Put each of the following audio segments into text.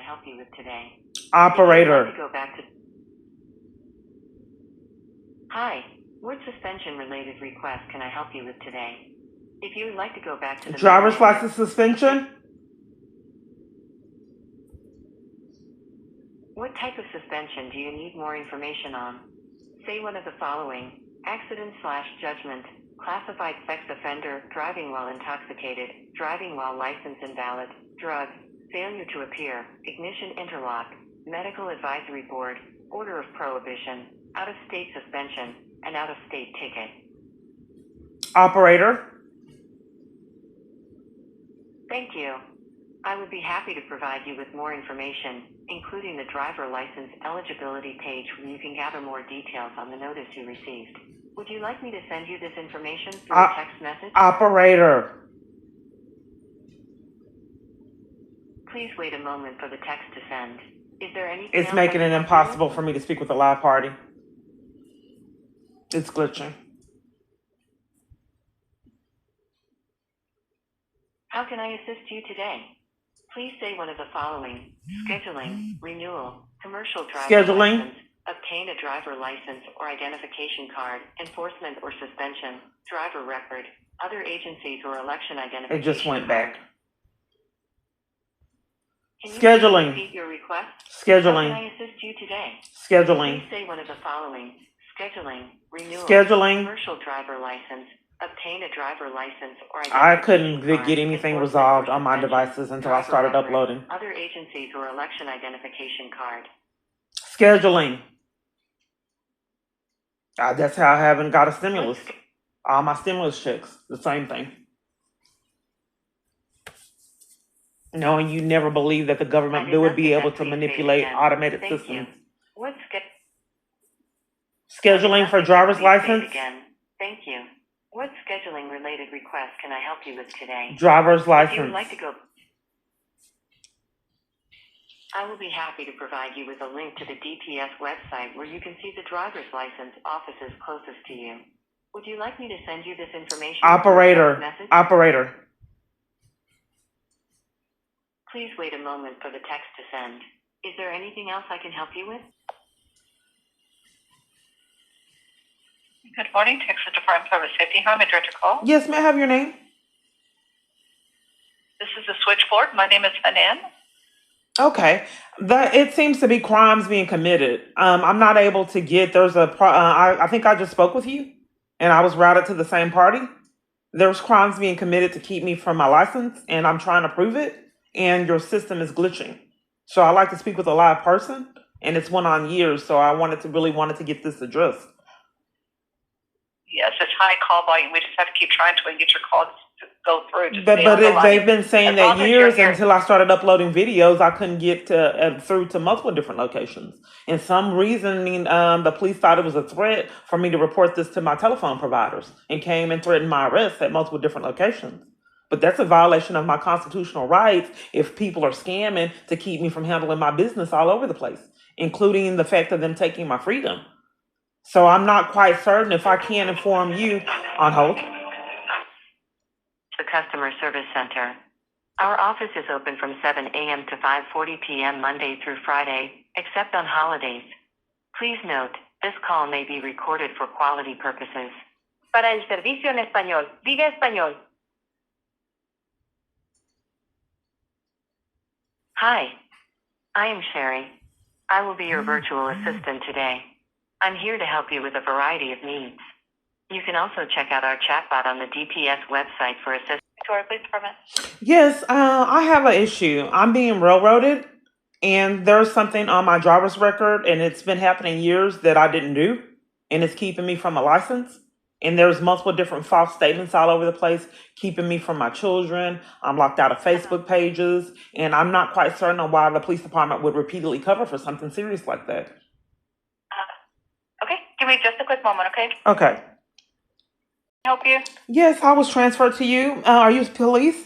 help you with today? Operator. Go back to... Hi, what suspension-related request can I help you with today? If you would like to go back to the... Driver's license suspension? What type of suspension do you need more information on? Say one of the following: accident/judgment, classified sex offender, driving while intoxicated, driving while license invalid, drug, failure to appear, ignition interlock, medical advisory board, order of prohibition, out-of-state suspension, and out-of-state ticket. Operator. Thank you. I would be happy to provide you with more information, including the driver license eligibility page where you can gather more details on the notice you received. Would you like me to send you this information through a text message? Operator. Please wait a moment for the text to send. Is there anything It's else making I it can help you impossible with? for me to speak with a live party. It's glitching. How can I assist you today? Please say one of the following: scheduling, renewal, commercial driver Scheduling. license, obtain a driver license or identification card, enforcement or suspension, driver record, other agencies or election identification It just went back. card. Can you Scheduling. repeat your request? Scheduling. How can I assist you today? Scheduling. Please say one of the following: scheduling, renewal, Scheduling. commercial driver license, obtain a driver license or I identification couldn't card, get anything enforcement resolved or on my suspension, devices until I driver started record, uploading. other agencies or election identification card. Scheduling. That's how I haven't got a stimulus. All my stimulus checks, the same thing. Knowing you never believe that the I government did would not be get able that. to Please say it manipulate again. automated Thank you. systems. What I did Scheduling not for get that. driver's Please say it license. again. Thank you. What scheduling related request can I help you with today? Driver's If you would license. like to go, I will be happy to provide you with a link to the DPS website where you can see the driver's license offices closest to you. Would you like me to send you this information through a text Operator. message? Operator. Please wait a moment for the text to send. Is there anything else I can help you with? Good morning, Texas Department of Public Safety. How may I direct your call? Yes, may I have your name? This is the switchboard. My name is Hanan. Okay. It seems to be crimes being committed. I'm not able to get. I think I just spoke with you, and I was routed to the same party. There's crimes being committed to keep me from my license, and I'm trying to prove it, and your system is glitching. So I like to speak with a live person, and it's went on years. So I wanted to get this addressed. Yes, it's high call volume. We just have to keep trying to get your calls to go through. To But stay on the line. they've been saying As that long as you're years here. until I started uploading videos. I couldn't get through to multiple different locations. And some reason, the police thought it was a threat for me to report this to my telephone providers and came and threatened my arrest at multiple different locations. But that's a violation of my constitutional rights if people are scamming to keep me from handling my business all over the place, including the fact of them taking my freedom. So I'm not quite certain if I can inform you on hold. The Customer Service Center. Our office is open from 7 a.m. to 5:40 p.m. Monday through Friday, except on holidays. Please note, this call may be recorded for quality purposes. Para el servicio en español, diga español. Hi, I am Sherry. I will be your virtual assistant today. I'm here to help you with a variety of needs. You can also check out our chatbot on the DPS website for assistance. Victoria Police Department. Yes, I have an issue. I'm being railroaded, and there's something on my driver's record, and it's been happening years that I didn't do, and it's keeping me from a license. And there's multiple different false statements all over the place, keeping me from my children. I'm locked out of Facebook pages, and I'm not quite certain on why the police department would repeatedly cover for something serious like that. Okay, give me just a quick moment, okay? Okay. Help you? Yes, I was transferred to you. Are you police?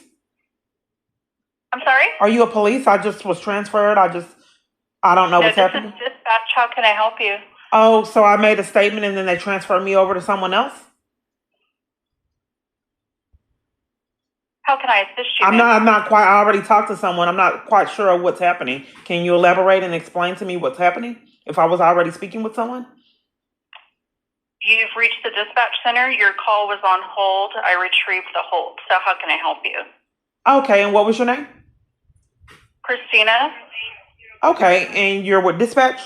I'm sorry? Are you a police? I just was transferred. I don't know No, what's this happening. is dispatch. How can I help you? Oh, so I made a statement and then they transferred me over to someone else? How can I assist you, I'm ma'am? not quite, I already talked to someone. I'm not quite sure of what's happening. Can you elaborate and explain to me what's happening? If I was already speaking with someone? You've reached the dispatch center. Your call was on hold. I retrieved the hold. So how can I help you? Okay, and what was your name? Christina? Okay, and you're with dispatch?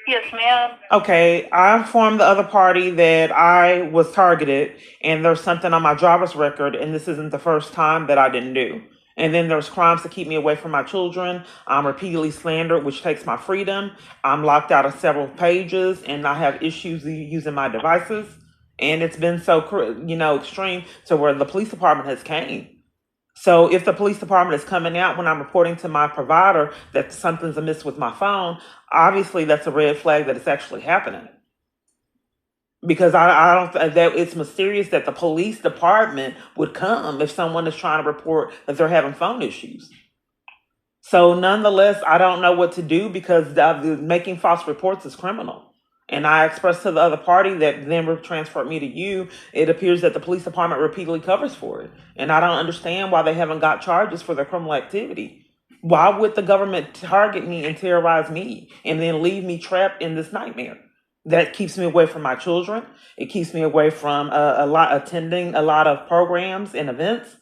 Yes, ma'am. Okay, I informed the other party that I was targeted and there's something on my driver's record, and this isn't the first time that I didn't do. And then there's crimes to keep me away from my children. I'm repeatedly slandered, which takes my freedom. I'm locked out of several pages, and I have issues using my devices. And it's been so, extreme to where the police department has came. So if the police department is coming out when I'm reporting to my provider that something's amiss with my phone, obviously that's a red flag that it's actually happening. Because I don't, that it's mysterious that the police department would come if someone is trying to report that they're having phone issues. So nonetheless, I don't know what to do because making false reports is criminal. And I expressed to the other party that then transferred me to you. It appears that the police department repeatedly covers for it. And I don't understand why they haven't got charges for their criminal activity. Why would the government target me and terrorize me and then leave me trapped in this nightmare? That keeps me away from my children. It keeps me away from attending a lot of programs and events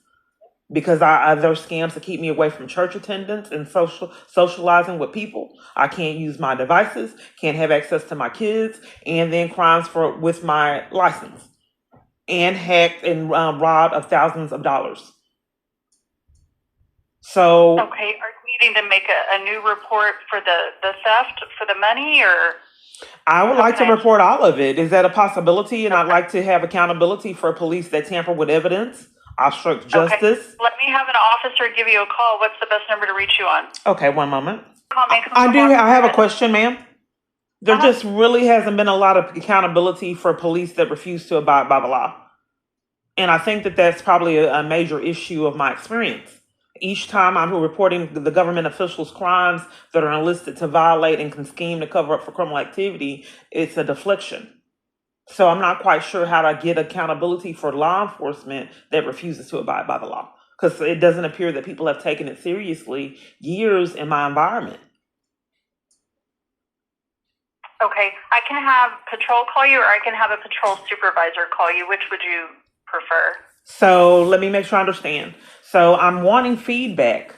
because there's scams to keep me away from church attendance and socializing with people. I can't use my devices, can't have access to my kids, and then crimes with my license, and hacked and robbed of thousands of dollars. So, okay, are you needing to make a new report for the theft for the money, or? I would like to report all of it. Is that a possibility? And I'd like to have accountability for police that tamper with evidence, obstruct justice. Okay. Let me have an officer give you a call. What's the best number to reach you on? Okay, one moment. Call me. I have a question, ma'am. There just really hasn't been a lot of accountability for police that refuse to abide by the law. And I think that that's probably a major issue of my experience. Each time I'm reporting the government officials' crimes that are enlisted to violate and can scheme to cover up for criminal activity, it's a deflection. So I'm not quite sure how to get accountability for law enforcement that refuses to abide by the law, because it doesn't appear that people have taken it seriously years in my environment. Okay, I can have patrol call you, or I can have a patrol supervisor call you. Which would you prefer? So let me make sure I understand. So I'm wanting feedback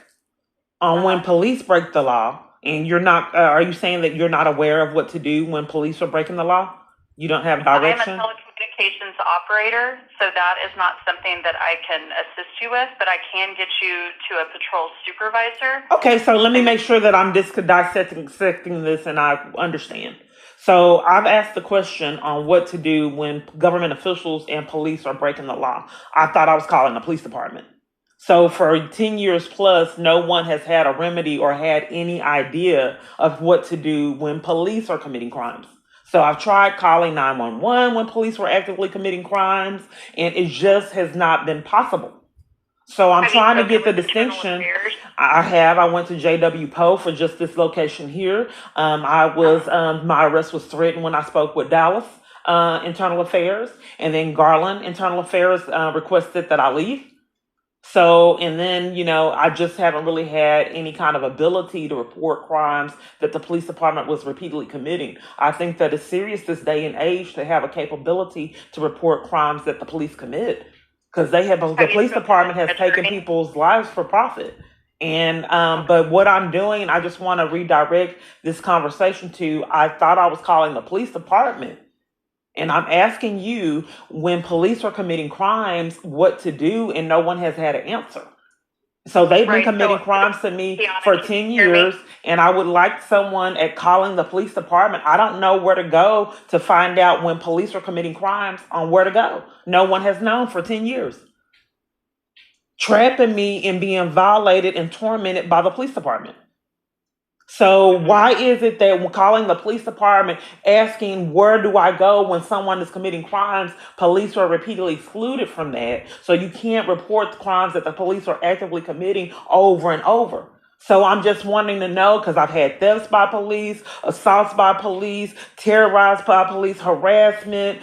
on when police break the law, and you're not. Are you saying that you're not aware of what to do when police are breaking the law? You don't have direction? I am a telecommunications operator, so that is not something that I can assist you with, but I can get you to a patrol supervisor. Okay, so let me make sure that I'm dissecting this and I understand. So I've asked the question on what to do when government officials and police are breaking the law. I thought I was calling the police department. So for 10 years plus, no one has had a remedy or had any idea of what to do when police are committing crimes. So I've tried calling 911 when police were actively committing crimes, and it just has not been possible. So I'm trying to get the distinction. I went to JW Poe for just this location here. My arrest was threatened when I spoke with Dallas Internal Affairs, and then Garland Internal Affairs requested that I leave. So, and then, I just haven't really had any kind of ability to report crimes that the police department was repeatedly committing. I think that it's serious this day and age to have a capability to report crimes that the police commit, because the police department has taken people's lives for profit. And, but what I'm doing, I just want to redirect this conversation to, I thought I was calling the police department. And I'm asking you, when police are committing crimes, what to do, and no one has had an answer. So they've been committing crimes to me for 10 years, and I would like someone at calling the police department. I don't know where to go to find out when police are committing crimes on where to go. No one has known for 10 years. Trapping me and being violated and tormented by the police department. So why is it that when calling the police department, asking where do I go when someone is committing crimes, police are repeatedly excluded from that? So you can't report the crimes that the police are actively committing over and over. So I'm just wanting to know because I've had thefts by police, assaults by police, terrorized by police, harassment,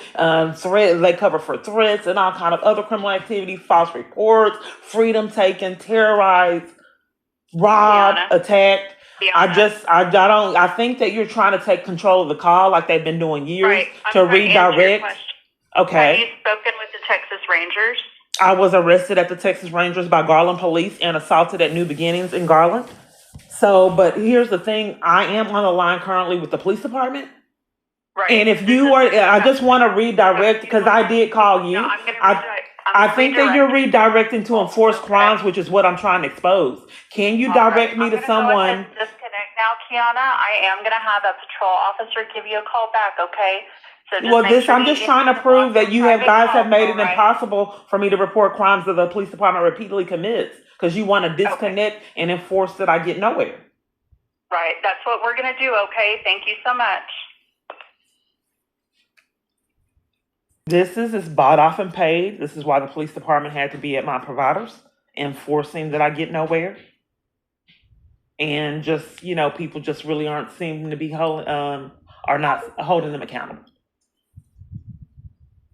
threat. They cover for threats and all kind of other criminal activity, false reports, freedom taken, terrorized, robbed, Deanna. attacked. Deanna. I think that you're trying to take control of the call like they've been doing years Right. I'm to trying to answer your redirect. question. Have Okay. you spoken with the Texas Rangers? I was arrested at the Texas Rangers by Garland Police and assaulted at New Beginnings in Garland. So, but here's the thing. I am on the line currently with the police department. Right. And if you are, I just want to redirect because I did call you. No, I'm going to I think that you're redirecting to enforce crimes, which is what I'm trying to expose. Can you direct me to someone? Disconnect now, Kiana. I am going to have a patrol officer give you a call back, okay? So just Well, make sure I'm you just trying to answer prove that you private guys have calls, made it all right? impossible for me to report crimes that the police department repeatedly commits because you want to disconnect and enforce that I get nowhere. Right. That's what we're going to do, okay? Thank you so much. This is bought off and paid. This is why the police department had to be at my providers, enforcing that I get nowhere. And just, people just really aren't seeming to be are not holding them accountable.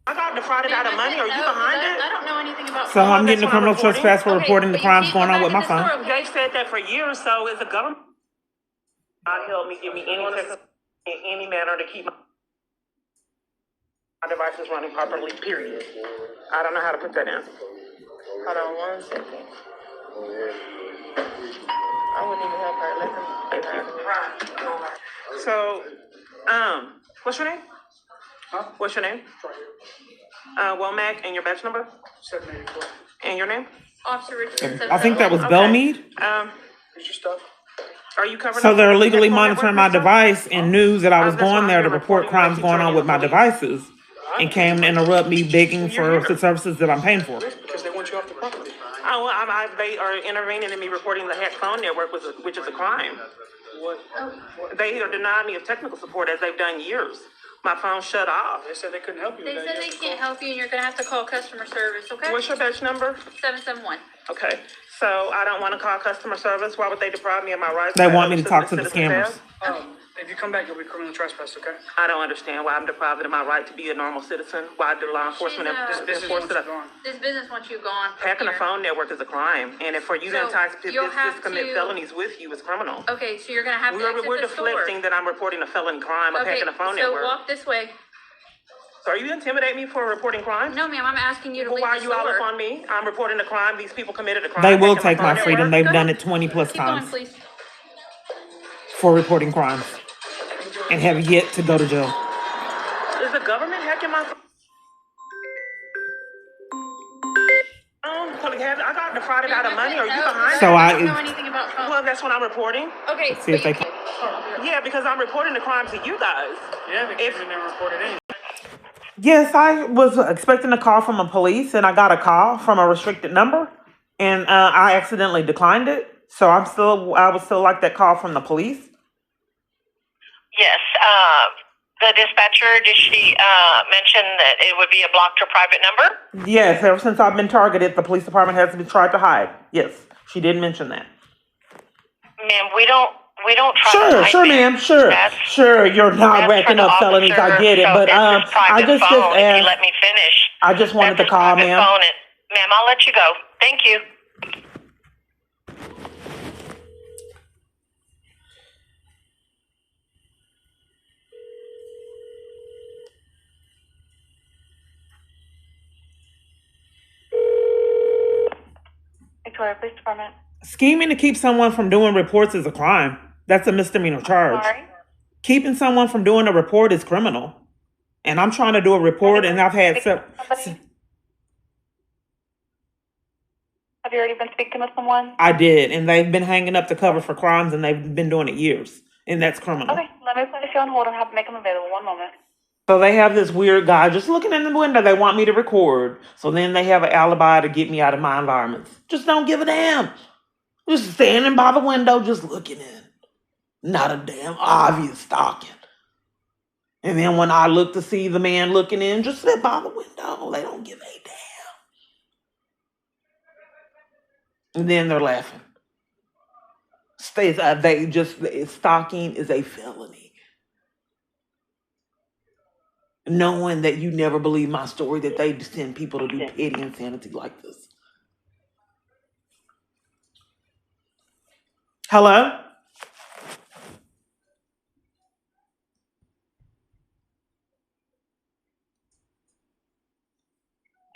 I got defrauded out of money. Are you behind it? I don't know anything about. So I'm getting a criminal trespass for reporting the crimes going on with my phone. Okay. They said that for years, so is the government not help me, give me any text in any manner to keep my devices running properly, period. I don't know how to put that in. Hold on 1 second. I wouldn't even help her. Let them. So, what's your name? Huh? What's your name? Womack, and your badge number? 784. And your name? Officer Richardson. I think that was Belmead. Here's your stuff. Are you covering? So up they're the illegally network monitoring my network? device and knew that I was That's what going I'm there to here report reporting crimes that going on you're with my turning devices and came to interrupt me begging for the services that I'm paying for. Because they want you off the property. They are intervening in me reporting the hack phone network, which is a crime. What? They are denying me of technical support as they've done years. My phone shut off. They said they couldn't help you. They with said that. they can't help you and you're going to have to call customer service, okay? What's your badge number? 771. Okay, so I don't want to call customer service. Why would they deprive me of my rights? They that want me to other talk to the citizens scammers. have? If you come back, you'll be criminally trespassed, okay? I don't understand why I'm deprived of my right to be a normal citizen. Why do law enforcement She's, This business enforce wants it? you gone. This business wants you gone. from Hacking a here. phone network is a crime, and if for you to So, entice you'll have commit to- felonies with you is criminal. Okay, so you're going to have to exit We're the store. deflecting that I'm reporting a felony crime of Okay, hacking a phone so network. walk this way. So are you intimidating me for reporting crimes? No, ma'am, I'm asking you to Well, leave why the are you all up store. on me? I'm reporting a crime. These people committed a crime. They will hacking take my phone freedom. network. They've Go done ahead. it 20 plus Keep going, times please. for reporting crimes and have yet to go to jail. Is the government hacking my phone? I got defrauded out of money. Are you behind So it? I don't know anything about phone. Well, that's what I'm reporting. Okay, See if but you they can't. Yeah, because I'm reporting the crime to you guys. Yeah, because you never reported in. Yes, I was expecting a call from a police, and I got a call from a restricted number, and I accidentally declined it. So I would still like that call from the police. Yes. The dispatcher, did she mention that it would be a blocked or private number? Yes, ever since I've been targeted, the police department has been tried to hide. Yes, she did mention that. Ma'am, we don't try to hide Sure, things. ma'am, sure. You're not That's racking for the up felonies. I officer, get it, so but this is I private just phone, if you asked. let me finish. I just wanted That's to call, private ma'am. phone. Ma'am, I'll let you go. Thank you. Victoria Police Department. Scheming to keep someone from doing reports is a crime. That's a misdemeanor charge. Sorry. Keeping someone from doing a report is criminal. And I'm trying to do a report, and I've had Have you already been speaking with someone? I did, and they've been hanging up the cover for crimes, and they've been doing it years, and that's criminal. Okay, let me place you on hold and make them available. One moment. So they have this weird guy just looking in the window. They want me to record, so then they have an alibi to get me out of my environments. Just don't give a damn. Just standing by the window, just looking in. Not a damn obvious stalking. And then when I look to see the man looking in, just sit by the window. They don't give a damn. And then they're laughing. Stalking is a felony. Knowing that you never believe my story, that they send people to do petty insanity like this. Hello?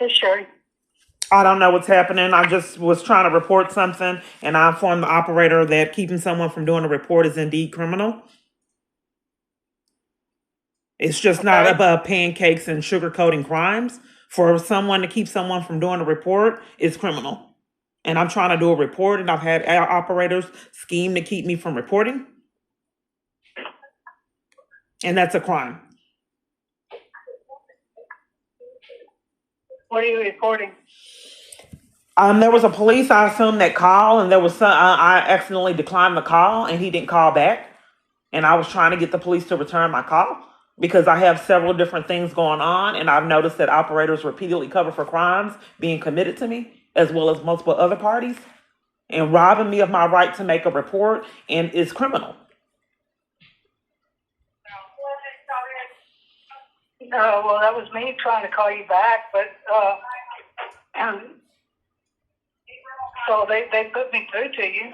Yes, Sherry. I don't know what's happening. I just was trying to report something, and I informed the operator that keeping someone from doing a report is indeed criminal. It's just not Okay. about pancakes and sugarcoating crimes. For someone to keep someone from doing a report is criminal. And I'm trying to do a report, and I've had operators scheme to keep me from reporting. And that's a crime. What are you reporting? There was a police, I assume, that called, and there was I accidentally declined the call, and he didn't call back. And I was trying to get the police to return my call because I have several different things going on, and I've noticed that operators repeatedly cover for crimes being committed to me, as well as multiple other parties, and robbing me of my right to make a report and is criminal. Well, that was me trying to call you back, but and so they put me through to you.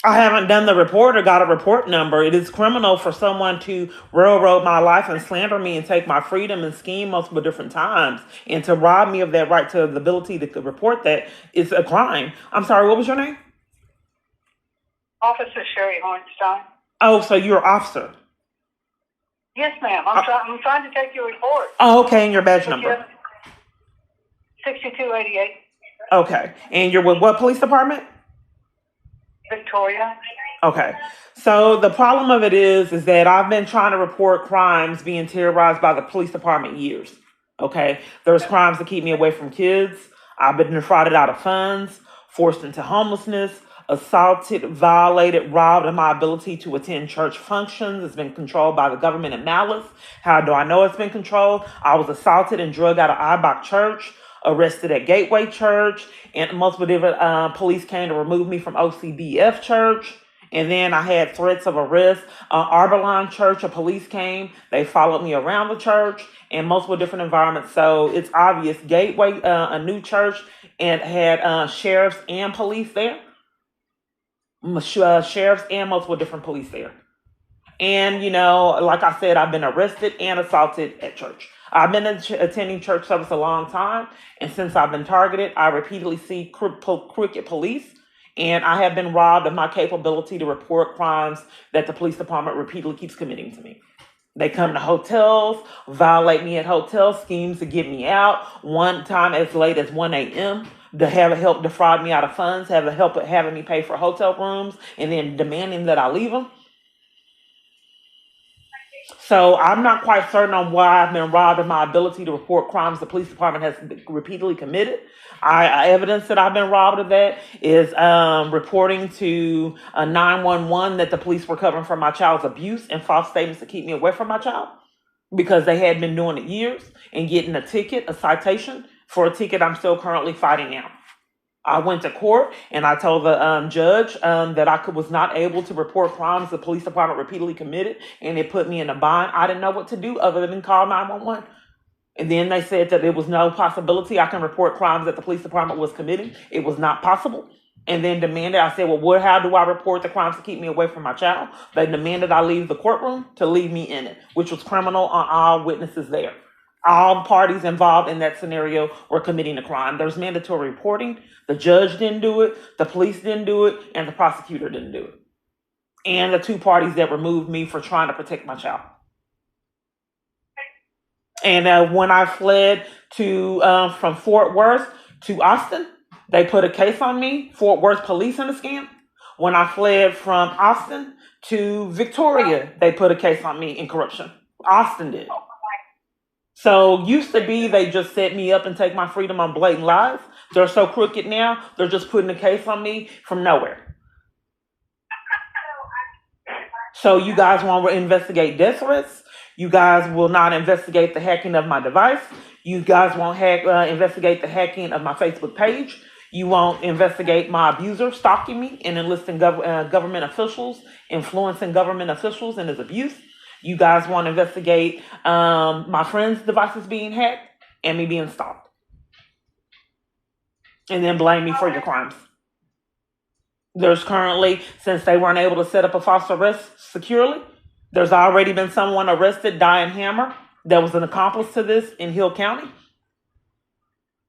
I haven't done the report or got a report number. It is criminal for someone to railroad my life and slander me and take my freedom and scheme multiple different times. And to rob me of that right to the ability to report that is a crime. I'm sorry, what was your name? Officer Sherry Hornstin. Oh, so you're an officer. Yes, ma'am. I'm trying to take your report. Oh, okay, and your badge number. 6288. Okay, and you're with what police department? Victoria. Okay. So the problem of it is that I've been trying to report crimes being terrorized by the police department years. Okay. There's crimes that keep me away from kids. I've been defrauded out of funds, forced into homelessness, assaulted, violated, robbed of my ability to attend church functions. It's been controlled by the government and malice. How do I know it's been controlled? I was assaulted and drugged out of Ibach Church, arrested at Gateway Church, and multiple different police came to remove me from OCBF Church. And then I had threats of arrest. Arbalon Church, a police came. They followed me around the church in multiple different environments. So it's obvious. Gateway, a new church, and had sheriffs and police there. Sheriffs and multiple different police there. And, like I said, I've been arrested and assaulted at church. I've been attending church service a long time, and since I've been targeted, I repeatedly see crooked police, and I have been robbed of my capability to report crimes that the police department repeatedly keeps committing to me. They come to hotels, violate me at hotels, schemes to get me out, one time as late as 1 a.m., to have help defraud me out of funds, have the help of having me pay for hotel rooms, and then demanding that I leave them. So I'm not quite certain on why I've been robbed of my ability to report crimes the police department has repeatedly committed. Evidence that I've been robbed of that is reporting to 911 that the police were covering for my child's abuse and false statements to keep me away from my child because they had been doing it years, and getting a citation for a ticket I'm still currently fighting now. I went to court and I told the judge that I was not able to report crimes the police department repeatedly committed, and it put me in a bind. I didn't know what to do other than call 911. And then they said that there was no possibility I can report crimes that the police department was committing. It was not possible. And then demanded, I said, well, how do I report the crimes to keep me away from my child? They demanded I leave the courtroom to leave me in it, which was criminal on all witnesses there. All parties involved in that scenario were committing a crime. There's mandatory reporting. The judge didn't do it, the police didn't do it, and the prosecutor didn't do it. And the two parties that removed me for trying to protect my child. And when I fled from Fort Worth to Austin, they put a case on me, Fort Worth police in a scam. When I fled from Austin to Victoria, they put a case on me in corruption. Austin did. So used to be they just set me up and take my freedom on blatant lies. They're so crooked now, they're just putting a case on me from nowhere. So you guys want to investigate death threats. You guys will not investigate the hacking of my device. You guys won't investigate the hacking of my Facebook page. You won't investigate my abuser stalking me and enlisting government officials, influencing government officials in his abuse. You guys won't investigate my friend's devices being hacked and me being stalked. And then blame me for your crimes. There's currently, since they weren't able to set up a false arrest securely, there's already been someone arrested, Diane Hammer, that was an accomplice to this in Hill County.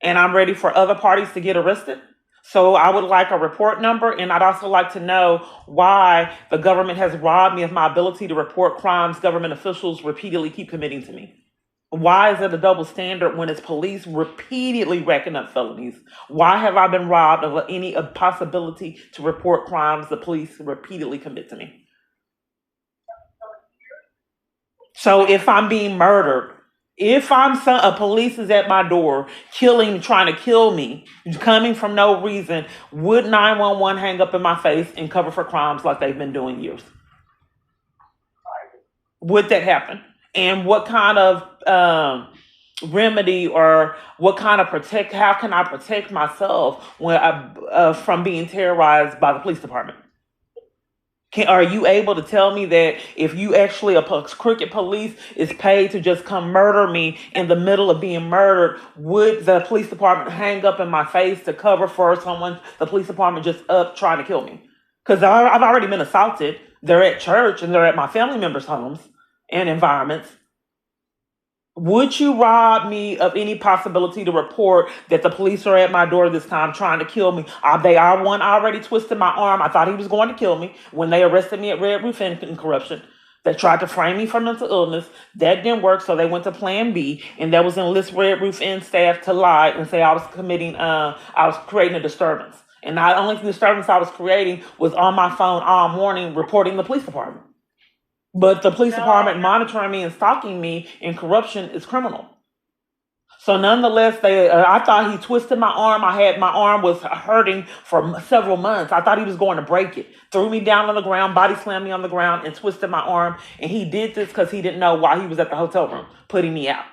And I'm ready for other parties to get arrested. So I would like a report number, and I'd also like to know why the government has robbed me of my ability to report crimes government officials repeatedly keep committing to me. Why is it a double standard when it's police repeatedly racking up felonies? Why have I been robbed of any possibility to report crimes the police repeatedly commit to me? So if I'm being murdered, if a police is at my door, trying to kill me, coming from no reason, would 911 hang up in my face and cover for crimes like they've been doing years? Would that happen? And what kind of remedy or what kind of how can I protect myself when from being terrorized by the police department? Are you able to tell me that if you actually, a crooked police is paid to just come murder me in the middle of being murdered, would the police department hang up in my face to cover for the police department just up trying to kill me? Because I've already been assaulted. They're at church and they're at my family members' homes and environments. Would you rob me of any possibility to report that the police are at my door this time trying to kill me? They are one already twisted my arm. I thought he was going to kill me when they arrested me at Red Roof Inn corruption. They tried to frame me for mental illness. That didn't work, so they went to Plan B, and that was enlist Red Roof Inn staff to lie and say I was creating a disturbance. And not only the disturbance I was creating was on my phone all morning reporting the police department. But the police department monitoring me and stalking me in corruption is criminal. So nonetheless, I thought he twisted my arm. My arm was hurting for several months. I thought he was going to break it. Threw me down on the ground, body slammed me on the ground, and twisted my arm. And he did this because he didn't know why he was at the hotel room, putting me out.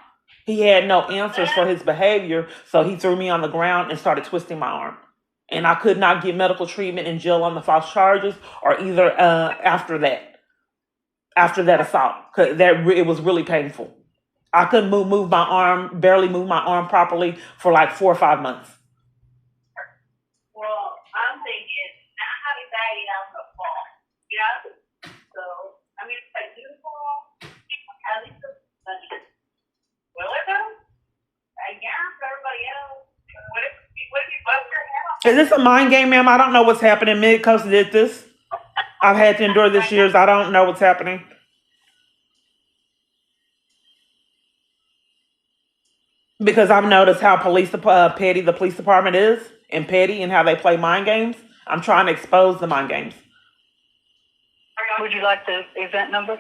He had no answers for his behavior, so he threw me on the ground and started twisting my arm. And I could not get medical treatment in jail on the false charges or either after that assault, because it was really painful. I couldn't move my arm, barely move my arm properly for like 4 or 5 months. Well, I'm thinking, not how to die out the fall. Yeah? So, I mean, if I do fall, at least the will it though? I guess everybody else. What if you bust your head off? Is this a mind game, ma'am? I don't know what's happening. Midcoast did this. I've had to endure this years. I don't know what's happening. Because I've noticed how petty the police department is and petty and how they play mind games. I'm trying to expose the mind games. Would you like the event number?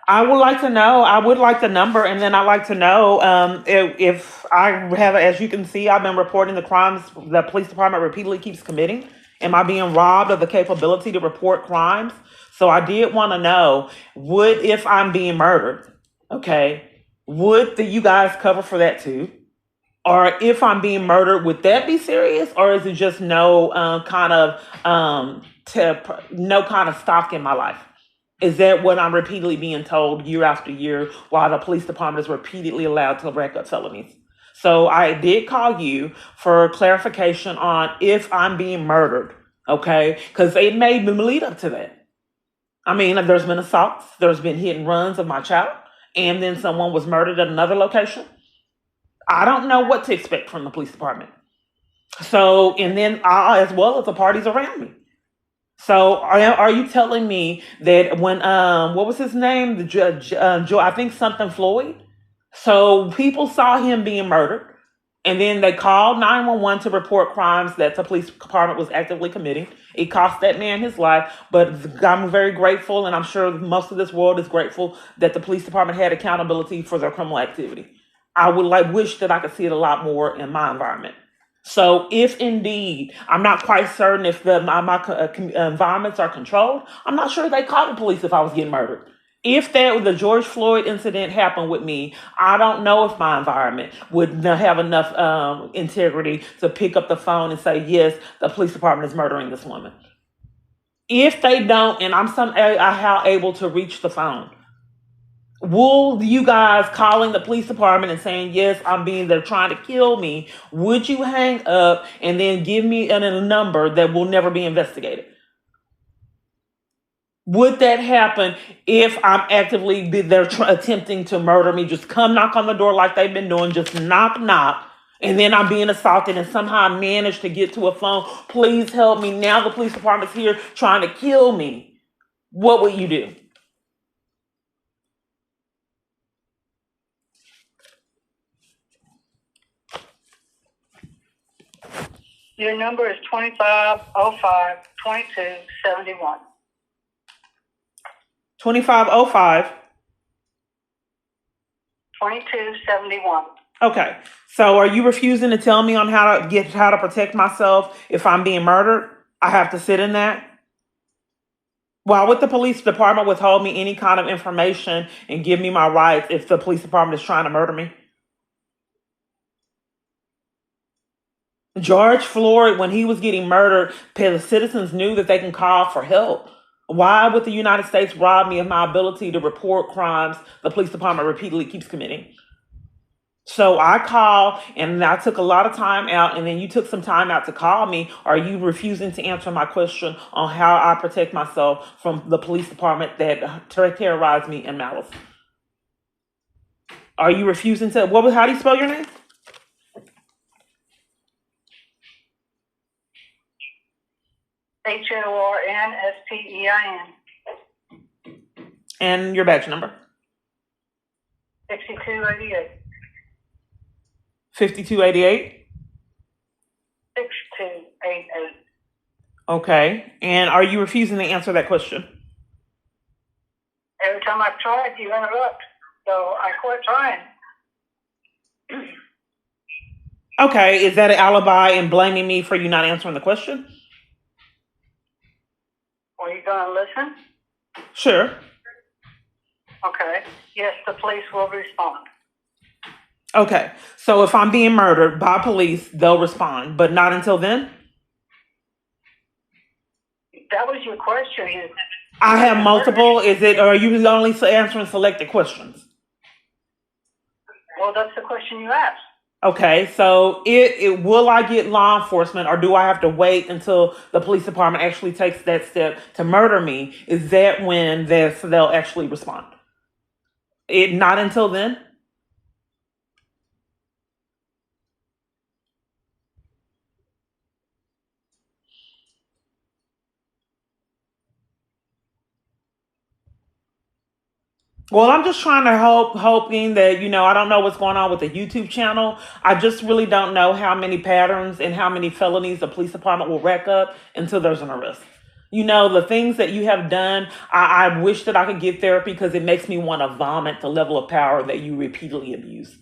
I would like to know. I would like the number, and then I'd like to know if I have, as you can see, I've been reporting the crimes the police department repeatedly keeps committing. Am I being robbed of the capability to report crimes? So I did want to know, if I'm being murdered, okay, would you guys cover for that too? Or if I'm being murdered, would that be serious? Or is it just no kind of stock in my life? Is that what I'm repeatedly being told year after year while the police department is repeatedly allowed to rack up felonies? So I did call you for clarification on if I'm being murdered, okay? Because it made me lead up to that. I mean, there's been assaults, there's been hit and runs of my child, and then someone was murdered at another location. I don't know what to expect from the police department. So, and then as well as the parties around me. So are you telling me that when, what was his name? The judge, I think something Floyd. So people saw him being murdered, and then they called 911 to report crimes that the police department was actively committing. It cost that man his life, but I'm very grateful, and I'm sure most of this world is grateful that the police department had accountability for their criminal activity. I would wish that I could see it a lot more in my environment. So if indeed, I'm not quite certain if my environments are controlled, I'm not sure they called the police if I was getting murdered. If the George Floyd incident happened with me, I don't know if my environment would have enough integrity to pick up the phone and say, yes, the police department is murdering this woman. If they don't, and I'm somehow able to reach the phone, will you guys calling the police department and saying, yes, they're trying to kill me, would you hang up and then give me a number that will never be investigated? Would that happen if I'm actively, they're attempting to murder me? Just come knock on the door like they've been doing, just knock, knock. And then I'm being assaulted and somehow I managed to get to a phone. Please help me. Now the police department's here trying to kill me. What would you do? Your number is 2505 2271. 2505. 2271. Okay. So are you refusing to tell me on how to protect myself if I'm being murdered? I have to sit in that? Why would the police department withhold me any kind of information and give me my rights if the police department is trying to murder me? George Floyd, when he was getting murdered, the citizens knew that they can call for help. Why would the United States rob me of my ability to report crimes the police department repeatedly keeps committing? So I call, and I took a lot of time out, and then you took some time out to call me. Are you refusing to answer my question on how I protect myself from the police department that terrorized me in malice? Are you refusing to? How do you spell your name? HORNSTEIN. And your badge number? 6288. 5288? 6288. Okay. And are you refusing to answer that question? Every time I've tried, you interrupt. So I quit trying. Okay. Is that an alibi in blaming me for you not answering the question? Are you going to listen? Sure. Okay. Yes, the police will respond. Okay. So if I'm being murdered by police, they'll respond, but not until then? That was your question. I have multiple. Or are you only answering selected questions? Well, that's the question you asked. Okay, so will I get law enforcement, or do I have to wait until the police department actually takes that step to murder me? Is that when they'll actually respond? Not until then? Well, I'm just trying to hoping that, I don't know what's going on with the YouTube channel. I just really don't know how many patterns and how many felonies the police department will rack up until there's an arrest. The things that you have done, I wish that I could get therapy because it makes me want to vomit the level of power that you repeatedly abuse.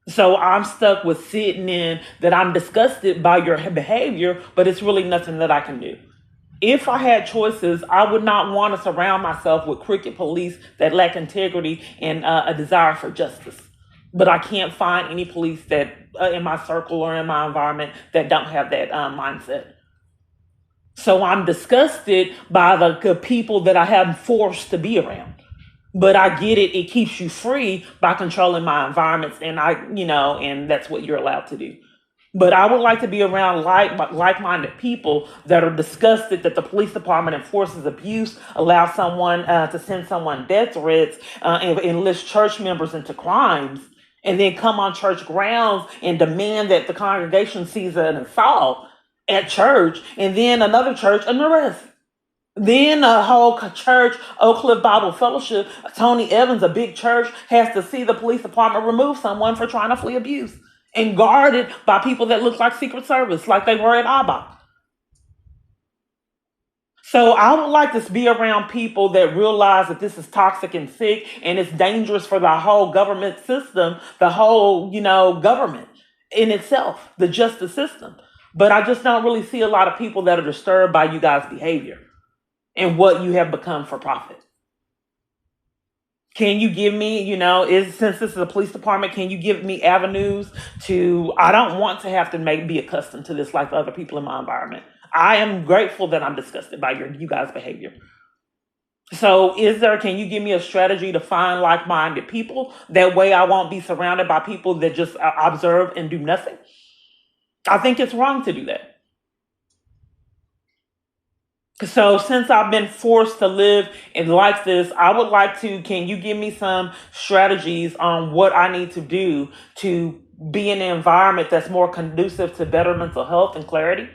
So I'm stuck with sitting in that I'm disgusted by your behavior, but it's really nothing that I can do. If I had choices, I would not want to surround myself with crooked police that lack integrity and a desire for justice. But I can't find any police that in my circle or in my environment that don't have that mindset. So I'm disgusted by the people that I have forced to be around. But I get it. It keeps you free by controlling my environments. And and that's what you're allowed to do. But I would like to be around like-minded people that are disgusted that the police department enforces abuse, allows someone to send someone death threats, and enlist church members into crimes, and then come on church grounds and demand that the congregation sees an assault at church, and then another church an arrest. Then a whole church, Oak Cliff Bible Fellowship, Tony Evans, a big church, has to see the police department remove someone for trying to flee abuse. And guarded by people that look like Secret Service, like they were at Abba. So I would like to be around people that realize that this is toxic and sick, and it's dangerous for the whole government system, the whole, government in itself, the justice system. But I just don't really see a lot of people that are disturbed by you guys' behavior and what you have become for profit. Can you give me, since this is a police department, can you give me avenues to, I don't want to have to be accustomed to this like other people in my environment. I am grateful that I'm disgusted by you guys' behavior. So can you give me a strategy to find like-minded people? That way I won't be surrounded by people that just observe and do nothing. I think it's wrong to do that. So since I've been forced to live in like this, I would like to, can you give me some strategies on what I need to do to be in an environment that's more conducive to better mental health and clarity?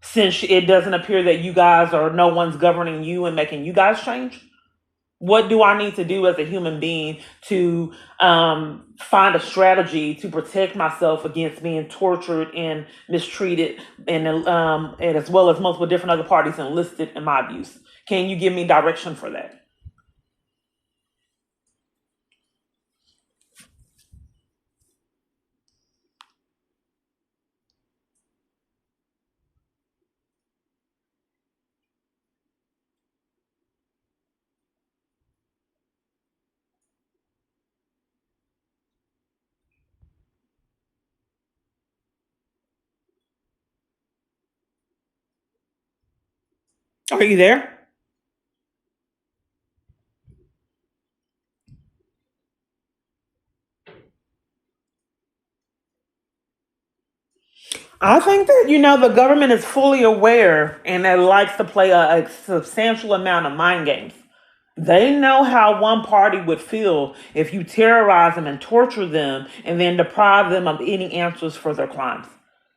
Since it doesn't appear that you guys or no one's governing you and making you guys change. What do I need to do as a human being to find a strategy to protect myself against being tortured and mistreated, and as well as multiple different other parties enlisted in my abuse? Can you give me direction for that? Are you there? I think that, the government is fully aware and that likes to play a substantial amount of mind games. They know how one party would feel if you terrorize them and torture them and then deprive them of any answers for their crimes.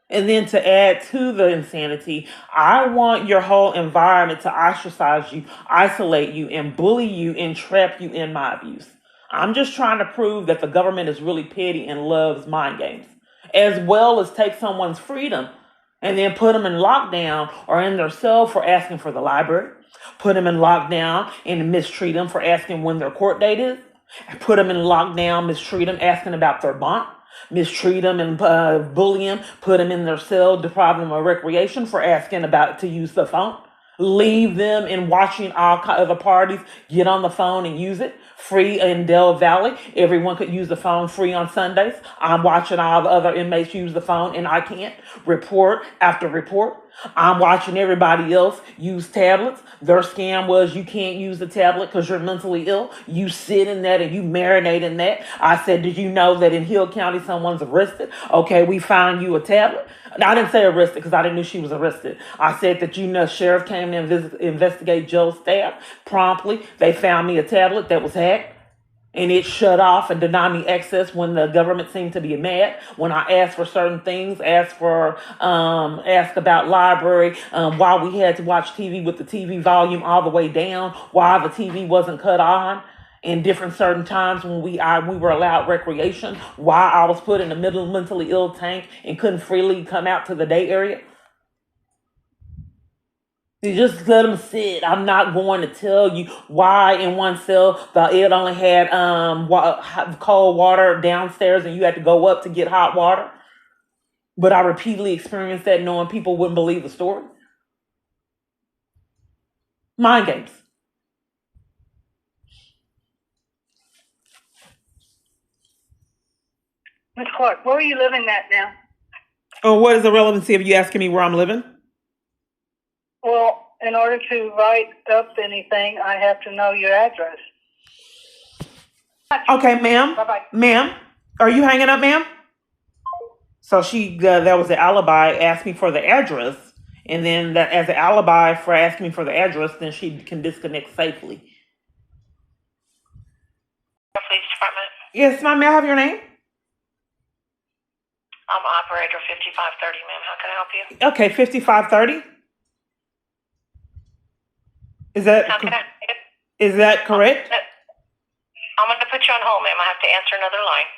And then to add to the insanity, I want your whole environment to ostracize you, isolate you, and bully you and trap you in my abuse. I'm just trying to prove that the government is really petty and loves mind games, as well as take someone's freedom and then put them in lockdown or in their cell for asking for the library, put them in lockdown and mistreat them for asking when their court date is, put them in lockdown, mistreat them, asking about their bond, mistreat them and bully them, put them in their cell, deprive them of recreation for asking about to use the phone, leave them in watching all other parties get on the phone and use it. Free in Del Valley, everyone could use the phone free on Sundays. I'm watching all the other inmates use the phone and I can't. Report after report. I'm watching everybody else use tablets. Their scam was you can't use the tablet because you're mentally ill. You sit in that and you marinate in that. I said, did you know that in Hill County someone's arrested? Okay, we found you a tablet. I didn't say arrested because I didn't know she was arrested. I said that sheriff came to investigate Joe's staff. Promptly, they found me a tablet that was hacked. And it shut off and denied me access when the government seemed to be mad. When I asked for certain things, asked about library, why we had to watch TV with the TV volume all the way down, why the TV wasn't cut on, in different certain times when we were allowed recreation, why I was put in the middle mentally ill tank and couldn't freely come out to the day area. You just let them sit. I'm not going to tell you why in one cell it only had cold water downstairs and you had to go up to get hot water. But I repeatedly experienced that knowing people wouldn't believe the story. Mind games. Ms. Clark, where are you living at now? Oh, what is the relevancy of you asking me where I'm living? Well, in order to write up anything, I have to know your address. Okay, ma'am. Bye-bye. Ma'am, are you hanging up, ma'am? So that was the alibi, asked me for the address. And then that as an alibi for asking me for the address, then she can disconnect safely. Police department. Yes, ma'am, may I have your name? I'm operator 5530, ma'am. How can I help you? Okay, 5530. Is that correct? I'm going to put you on hold, ma'am. I have to answer another line.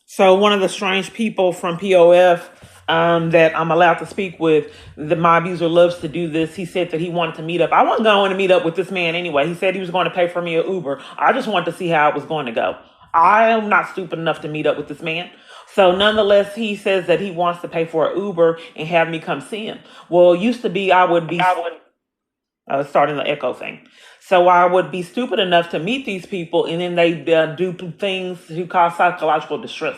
So one of the strange people from POF that I'm allowed to speak with, my abuser loves to do this. He said that he wanted to meet up. I wasn't going to meet up with this man anyway. He said he was going to pay for me an Uber. I just wanted to see how it was going to go. I am not stupid enough to meet up with this man. So nonetheless, he says that he wants to pay for an Uber and have me come see him. Well, it used to be starting the echo thing. So I would be stupid enough to meet these people, and then they do things to cause psychological distress.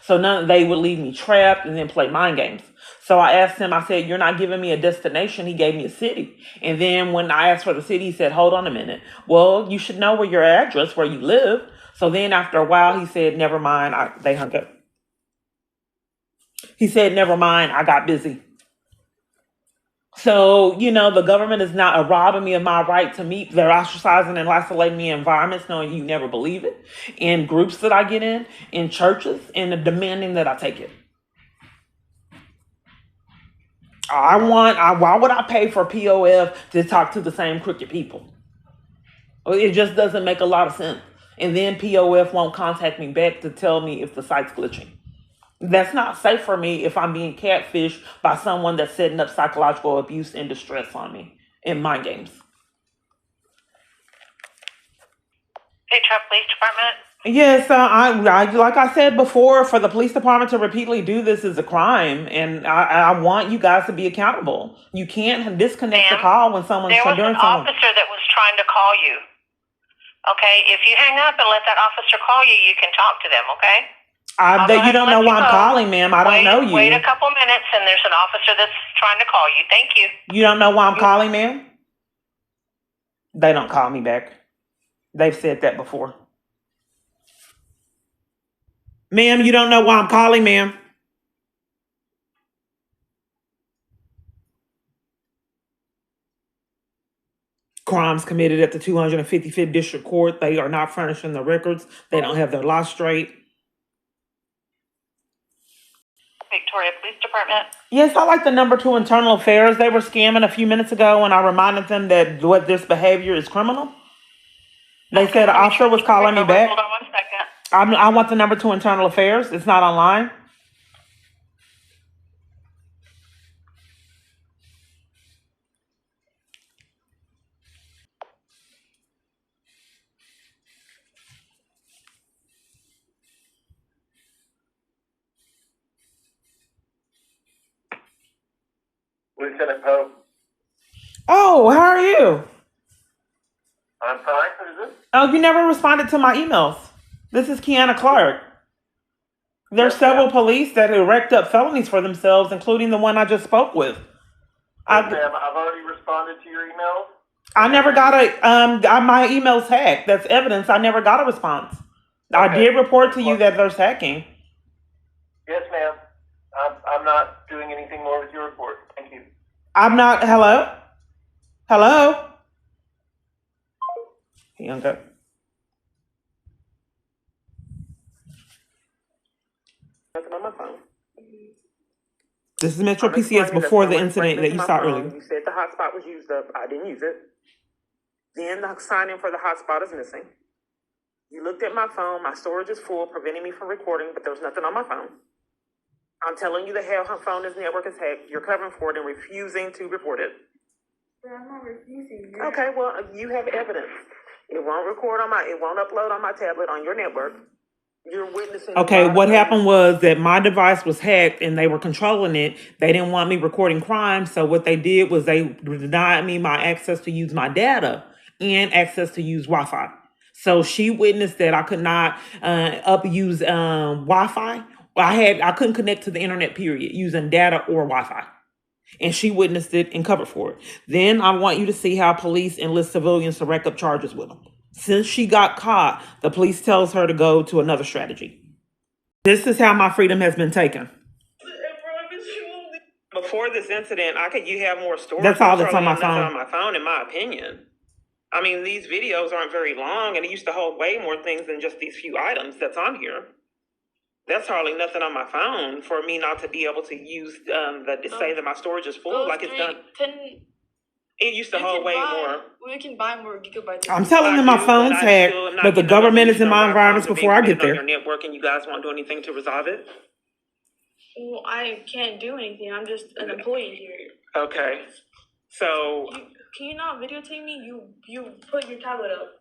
So they would leave me trapped and then play mind games. So I asked him, I said, "You're not giving me a destination." He gave me a city. And then when I asked for the city, he said, "Hold on a minute. Well, you should know where your address, where you live." So then after a while, he said, "Never mind." They hung up. He said, "Never mind. I got busy." So, the government is not robbing me of my right to meet. They're ostracizing and isolating me in environments, knowing you never believe it, in groups that I get in churches, and demanding that I take it. Why would I pay for POF to talk to the same crooked people? It just doesn't make a lot of sense. And then POF won't contact me back to tell me if the site's glitching. That's not safe for me if I'm being catfished by someone that's setting up psychological abuse and distress on me in mind games. Detroit Police Department. Yes, I like I said before, for the police department to repeatedly do this is a crime, and I want you guys to be accountable. You can't disconnect the Ma'am, call when someone's There was doing an something. officer that was trying to call you. Okay, if you hang up and let that officer call you, you can talk to them, okay? I'll go You ahead don't and know let why you I'm go. calling, ma'am. I don't know you. Wait a couple minutes, and there's an officer that's trying to call you. Thank you. You don't know why I'm calling, ma'am? They don't call me back. They've said that before. Ma'am, you don't know why I'm calling, ma'am? Crimes committed at the 255th District Court. They are not furnishing the records. They don't have their law straight. Victoria Police Department. Yes, I like the number 2 Internal Affairs. They were scamming a few minutes ago, and I reminded them that what this behavior is criminal. They said an officer was calling me back. Hold on 1 second. I want the number 2 Internal Affairs. It's not online. Lieutenant Pope. Oh, how are you? I'm fine. Who is this? Oh, you never responded to my emails. This is Kiana Clark. There's several police that have racked up felonies for themselves, including the one I just spoke with. Yes, ma'am. I've already responded to your emails. I never got my email's hacked. That's evidence. I never got a response. I did report to you that there's hacking. Yes, ma'am. I'm not doing anything more with your report. Thank you. I'm not. Hello? Hello? He hung up. Nothing on my phone. This is Metro PCS before the incident that you saw earlier. You said the hotspot was used up. I didn't use it. Then the sign in for the hotspot is missing. You looked at my phone. My storage is full, preventing me from recording, but there's nothing on my phone. I'm telling you the hell her phone, this network is hacked. You're covering for it and refusing to report it. But I'm not refusing. Okay, well, you have evidence. It won't it won't upload on my tablet on your network. You're witnessing. Okay, what happened was that my device was hacked and they were controlling it. They didn't want me recording crime, so what they did was they denied me my access to use my data and access to use Wi-Fi. So she witnessed that I could not use Wi-Fi. I couldn't connect to the internet, period, using data or Wi-Fi. And she witnessed it and covered for it. Then I want you to see how police enlist civilians to rack up charges with them. Since she got caught, the police tells her to go to another strategy. This is how my freedom has been taken. Before this incident, you have more storage. That's all that's on my phone. On my phone, in my opinion. I mean, these videos aren't very long, and it used to hold way more things than just these few items that's on here. That's hardly nothing on my phone for me not to be able to use say that my storage is full like it's done. It used to hold way more. We can buy more gigabytes. I'm telling them my phone's hacked, but the government is in my environments before I get there. Your network, and you guys won't do anything to resolve it? Well, I can't do anything. I'm just an employee here. Okay, so Can you not videotape me? You put your tablet up.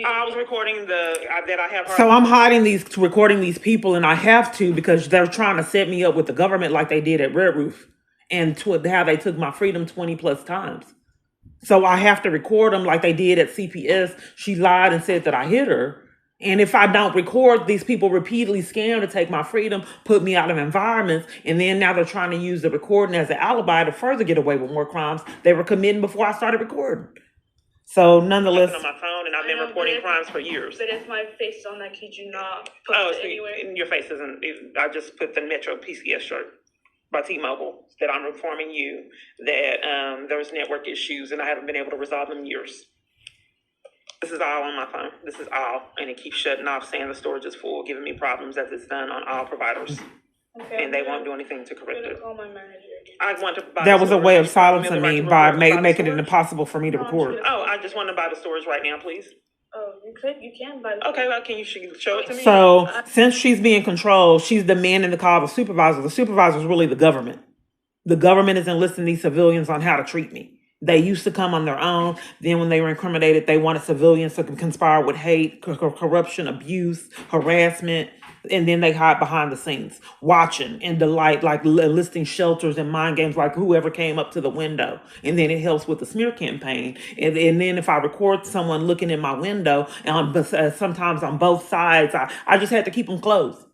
I was recording that I have. So I'm hiding recording these people, and I have to because they're trying to set me up with the government like they did at Red Roof, and how they took my freedom 20 plus times. So I have to record them like they did at CPS. She lied and said that I hit her. And if I don't record, these people repeatedly scam to take my freedom, put me out of environments, and then now they're trying to use the recording as an alibi to further get away with more crimes they were committing before I started recording. So nonetheless, on my phone, and I've been reporting crimes for years. But if my face is on that, could you not put it anywhere? Your face isn't. I just put the Metro PCS shirt by T-Mobile that I'm informing you that there's network issues and I haven't been able to resolve them in years. This is all on my phone. This is all, and it keeps shutting off, saying the storage is full, giving me problems as it's done on all providers, and they won't do anything to correct it. Call my manager. I want to buy. That the was a storage. way of You silencing me by making it storage? impossible for me to record. Oh, I just want to buy the storage right now, please. Oh, you can buy the Okay, well, can you show it to me? So since she's being controlled, she's demanding to call the supervisor. The supervisor is really the government. The government is enlisting these civilians on how to treat me. They used to come on their own. Then when they were incriminated, they wanted civilians to conspire with hate, corruption, abuse, harassment. And then they hide behind the scenes, watching and delight, like listing shelters and mind games, like whoever came up to the window. And then it helps with the smear campaign. And then if I record someone looking in my window, and sometimes on both sides, I just had to keep them closed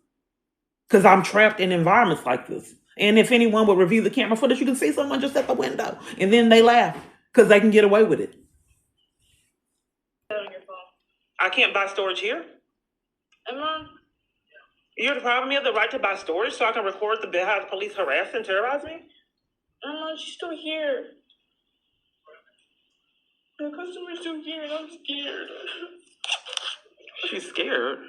because I'm trapped in environments like this. And if anyone would review the camera footage, you can see someone just at the window. And then they laugh because they can get away with it. on your phone. I can't buy storage here. You're the problem. You have the right to buy storage so I can record how the police harass and terrorize me? She's still here. The customer's still here and I'm scared. She's scared.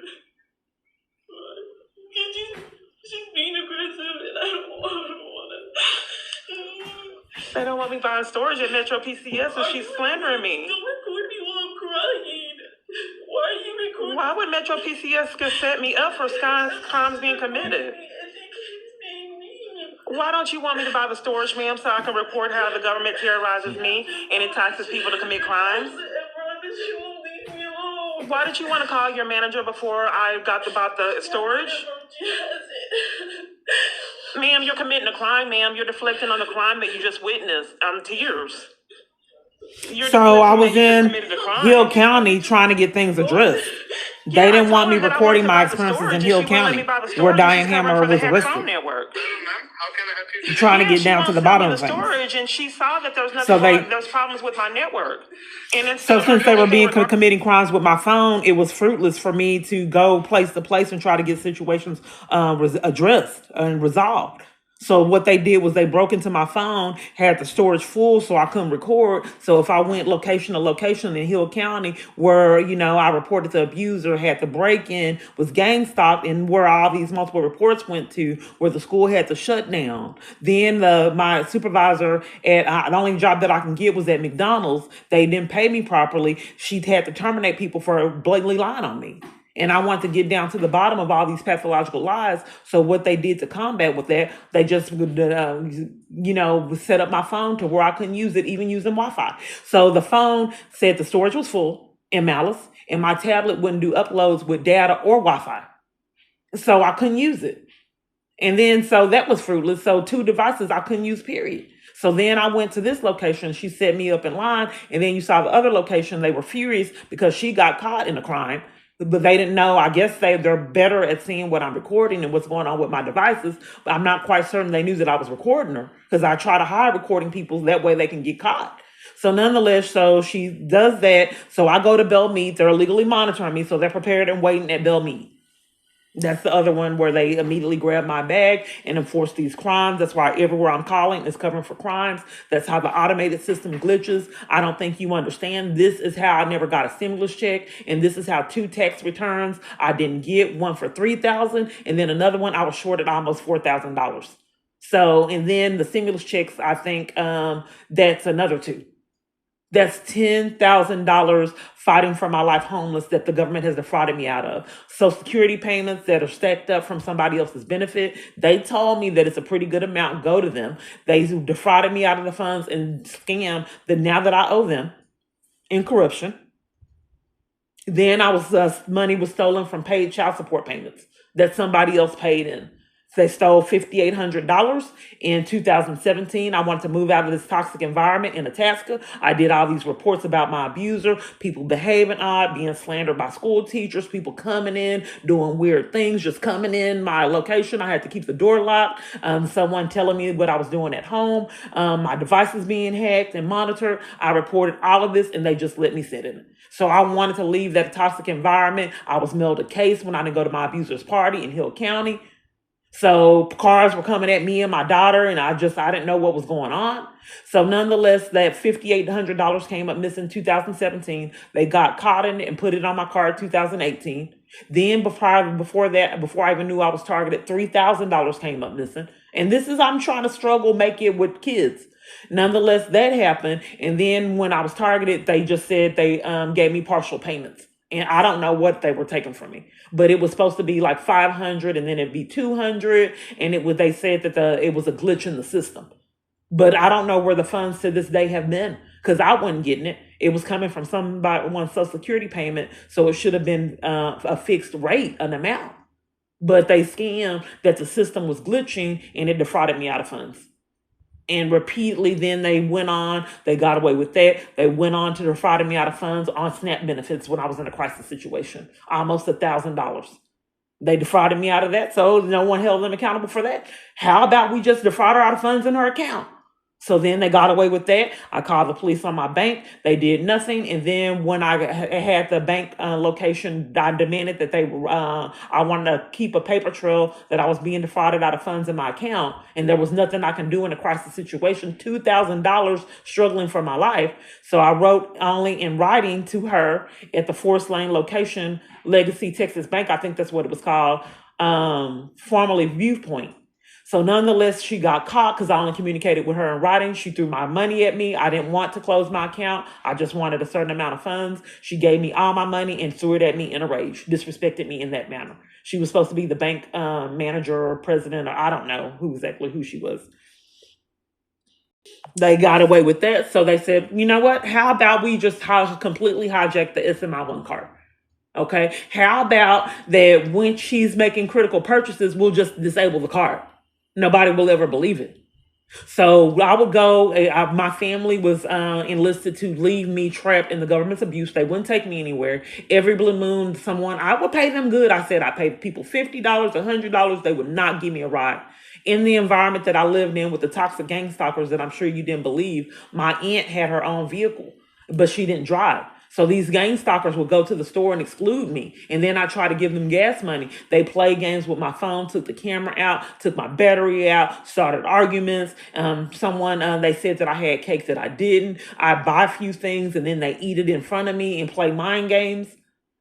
She's being aggressive and I don't want to. They don't want me buying storage at Metro PCS, and she's slandering me. Don't record me while I'm crying. Why are you recording? Why would Metro PCS set me up for crimes being committed? Why don't you want me to buy the storage, ma'am, so I can report how the government terrorizes me and entices people to commit crimes? Why did you want to call your manager before I got about the storage? Ma'am, you're committing a crime, ma'am. You're deflecting on the crime that you just witnessed. Tears. So I was in Hill County trying to get things addressed. They didn't want me recording my experiences in Hill County, where Diane Hammer was arrested. Trying to get down to the bottom of things. And she saw that there was nothing. There's problems with my network. So since they were committing crimes with my phone, it was fruitless for me to go place to place and try to get situations addressed and resolved. So what they did was they broke into my phone, had the storage full so I couldn't record. So if I went location to location in Hill County where, I reported the abuser, had the break-in, was gang stalked, and where all these multiple reports went to, where the school had to shut down. Then my supervisor at the only job that I can get was at McDonald's. They didn't pay me properly. She had to terminate people for blatantly lying on me. And I want to get down to the bottom of all these pathological lies. So what they did to combat with that, they just, set up my phone to where I couldn't use it, even using Wi-Fi. So the phone said the storage was full in Malice, and my tablet wouldn't do uploads with data or Wi-Fi. So I couldn't use it. And then, so that was fruitless. So 2 devices I couldn't use, period. So then I went to this location. She set me up in line. And then you saw the other location. They were furious because she got caught in a crime. But they didn't know. I guess they're better at seeing what I'm recording and what's going on with my devices. But I'm not quite certain they knew that I was recording her, because I try to hide recording people that way they can get caught. So nonetheless, so she does that. So I go to Bell Mead. They're illegally monitoring me. So they're prepared and waiting at Bell Mead. That's the other one where they immediately grab my bag and enforce these crimes. That's why everywhere I'm calling is covering for crimes. That's how the automated system glitches. I don't think you understand. This is how I never got a stimulus check. And this is how 2 tax returns I didn't get. One for $3,000 and then another one I was shorted almost $4,000. So, and then the stimulus checks, I think that's another 2. That's $10,000 fighting for my life homeless that the government has defrauded me out of. Social Security payments that are stacked up from somebody else's benefit. They told me that it's a pretty good amount. Go to them. They defrauded me out of the funds and scammed that now that I owe them in corruption. Then money was stolen from paid child support payments that somebody else paid in. They stole $5,800 in 2017. I wanted to move out of this toxic environment in Itasca. I did all these reports about my abuser, people behaving odd, being slandered by school teachers, people coming in, doing weird things, just coming in my location. I had to keep the door locked. Someone telling me what I was doing at home, my devices being hacked and monitored. I reported all of this and they just let me sit in it. So I wanted to leave that toxic environment. I was mailed a case when I didn't go to my abuser's party in Hill County. So cars were coming at me and my daughter, and I didn't know what was going on. So nonetheless, that $5,800 came up missing in 2017. They got caught in it and put it on my card 2018. Then before that, before I even knew I was targeted, $3,000 came up missing. And I'm trying to struggle, make it with kids. Nonetheless, that happened. And then when I was targeted, they just said they gave me partial payments. And I don't know what they were taking from me, but it was supposed to be like 500 and then it'd be 200. And they said that it was a glitch in the system, but I don't know where the funds to this day have been because I wasn't getting it. It was coming from someone's Social Security payment. So it should have been a fixed rate, an amount, but they scammed that the system was glitching and it defrauded me out of funds. And repeatedly, then they got away with that. They went on to defraud me out of funds on SNAP benefits when I was in a crisis situation, almost $1,000. They defrauded me out of that, so no one held them accountable for that. How about we just defraud her out of funds in her account? So then they got away with that. I called the police on my bank. They did nothing. And then when I had the bank location, I demanded that I wanted to keep a paper trail that I was being defrauded out of funds in my account. And there was nothing I can do in a crisis situation, $2,000 struggling for my life. So I wrote only in writing to her at the Forest Lane location, Legacy Texas Bank. I think that's what it was called, formerly Viewpoint. So nonetheless, she got caught because I only communicated with her in writing. She threw my money at me. I didn't want to close my account. I just wanted a certain amount of funds. She gave me all my money and threw it at me in a rage, disrespected me in that manner. She was supposed to be the bank manager or president, or I don't know who she was. They got away with that. So they said, you know what? How about we just completely hijack the SMI1 card? Okay. How about that when she's making critical purchases, we'll just disable the card? Nobody will ever believe it. So I would go, my family was enlisted to leave me trapped in the government's abuse. They wouldn't take me anywhere. Every blue moon, I would pay them good. I said I paid people $50, $100. They would not give me a ride. In the environment that I lived in with the toxic gang stalkers that I'm sure you didn't believe, my aunt had her own vehicle, but she didn't drive. So these gang stalkers would go to the store and exclude me. And then I try to give them gas money. They play games with my phone, took the camera out, took my battery out, started arguments. They said that I had cake that I didn't. I buy a few things and then they eat it in front of me and play mind games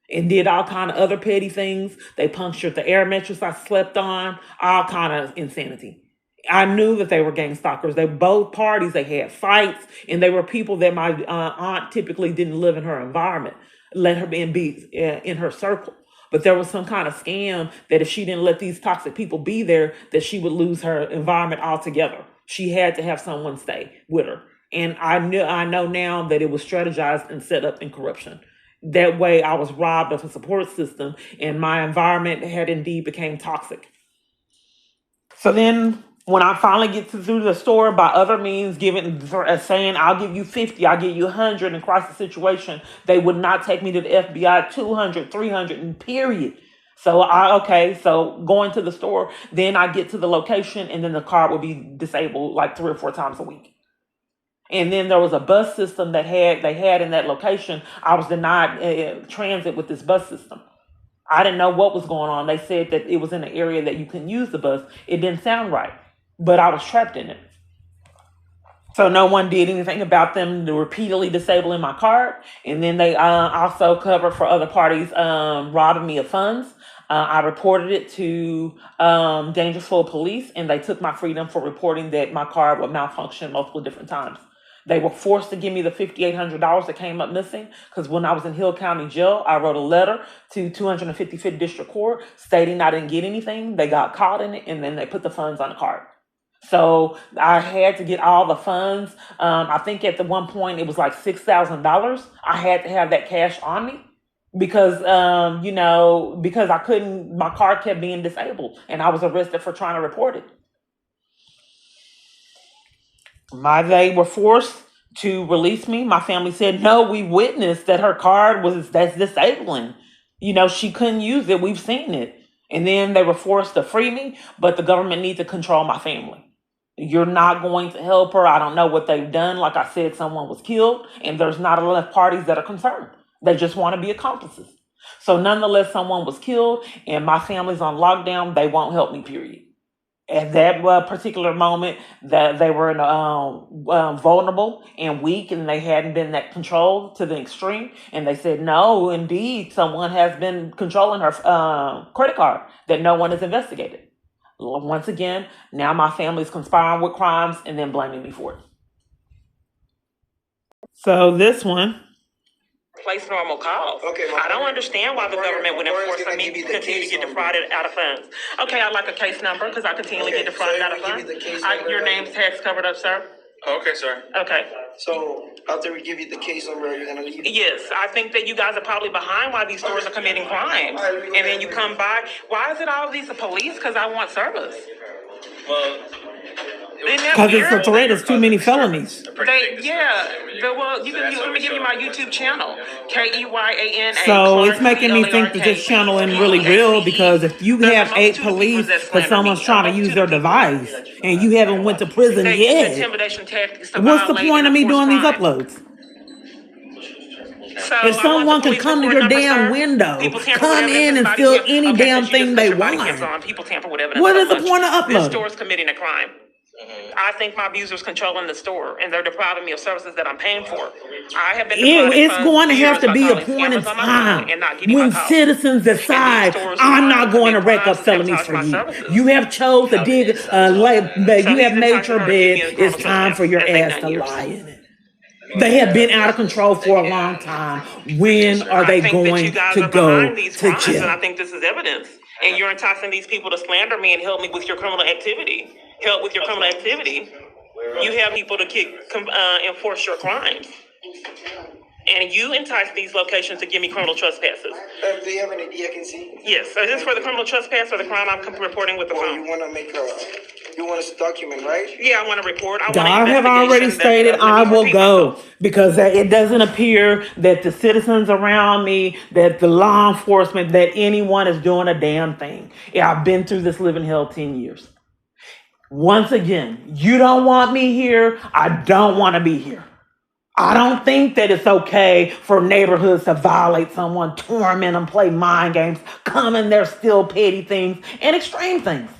and did all kind of other petty things. They punctured the air mattress I slept on, all kind of insanity. I knew that they were gang stalkers. They both parties, they had fights, and they were people that my aunt typically didn't live in her environment, let her be in her circle. But there was some kind of scam that if she didn't let these toxic people be there, that she would lose her environment altogether. She had to have someone stay with her. And I know now that it was strategized and set up in corruption. That way I was robbed of a support system and my environment had indeed became toxic. So then when I finally get through the store by other means, saying I'll give you 50, I'll give you 100 in crisis situation, they would not take me to the FBI, 200, 300, and period. So so going to the store, then I get to the location and then the card would be disabled like 3 or 4 times a week. And then there was a bus system that they had in that location. I was denied transit with this bus system. I didn't know what was going on. They said that it was in an area that you couldn't use the bus. It didn't sound right, but I was trapped in it. So no one did anything about them repeatedly disabling my card. And then they also covered for other parties robbing me of funds. I reported it to Dangerousville Police, and they took my freedom for reporting that my card would malfunction multiple different times. They were forced to give me the $5,800 that came up missing because when I was in Hill County Jail, I wrote a letter to 255th District Court stating I didn't get anything. They got caught in it, and then they put the funds on the card. So I had to get all the funds. I think at the one point it was like $6,000. I had to have that cash on me. because because I couldn't, my car kept being disabled and I was arrested for trying to report it. They were forced to release me. My family said, no, we witnessed that her card that's disabling. She couldn't use it. We've seen it. And then they were forced to free me, but the government needs to control my family. You're not going to help her. I don't know what they've done. Like I said, someone was killed and there's not enough parties that are concerned. They just want to be accomplices. So nonetheless, someone was killed and my family's on lockdown. They won't help me, period. At that particular moment, that they were vulnerable and weak, and they hadn't been that controlled to the extreme. And they said, no, indeed, someone has been controlling her credit card that no one has investigated. Once again, now my family's conspiring with crimes and then blaming me for it. So this one. Place normal calls. Okay, I don't understand why the government would enforce on me to continue to get defrauded out of funds. Okay, I'd like a case number because I continually get defrauded out of funds. Your name's tax covered up, sir. Okay, sir. Okay. So after we give you the case number, you're gonna leave? Yes, I think that you guys are probably behind why these stores are committing crimes. And then you come by. Why is it all these police? Because I want service. Well, because it's a threat. It's too many felonies. You can let me give you my YouTube channel, KEYANA. So it's making me think that this channel isn't really real, because if you have 8 police because someone's trying to use their device and you haven't went to prison yet, what's the point of me doing these uploads? So if someone can come to your damn window, come in and steal any damn thing they want, what is the point of uploading? This store's committing a crime. I think my abuser's controlling the store and they're depriving me of services that I'm paying for. I have been it's going to have to be a point in time when citizens decide, I'm not going to rack up felonies for you. You have chose to dig, you have made your bed, it's time for your ass to lie in it. They have been out of control for a long time. When are they going to go to jail? And I think this is evidence. And you're enticing these people to slander me and help me with your criminal activity. You have people to enforce your crimes. And you entice these locations to give me criminal trespasses. Do you have an ID I can see? Yes. Is this for the criminal trespass or the crime I'm reporting with the phone? You want to make you want us to document, right? Yeah, I want to report. I have already stated I will go, because it doesn't appear that the citizens around me, that the law enforcement, that anyone is doing a damn thing. Yeah, I've been through this living hell 10 years. Once again, you don't want me here. I don't want to be here. I don't think that it's okay for neighborhoods to violate someone, torment them, play mind games, come in there, steal petty things and extreme things.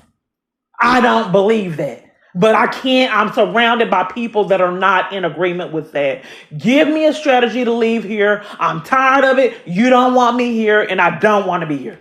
I don't believe that. But I'm surrounded by people that are not in agreement with that. Give me a strategy to leave here. I'm tired of it. You don't want me here, and I don't want to be here.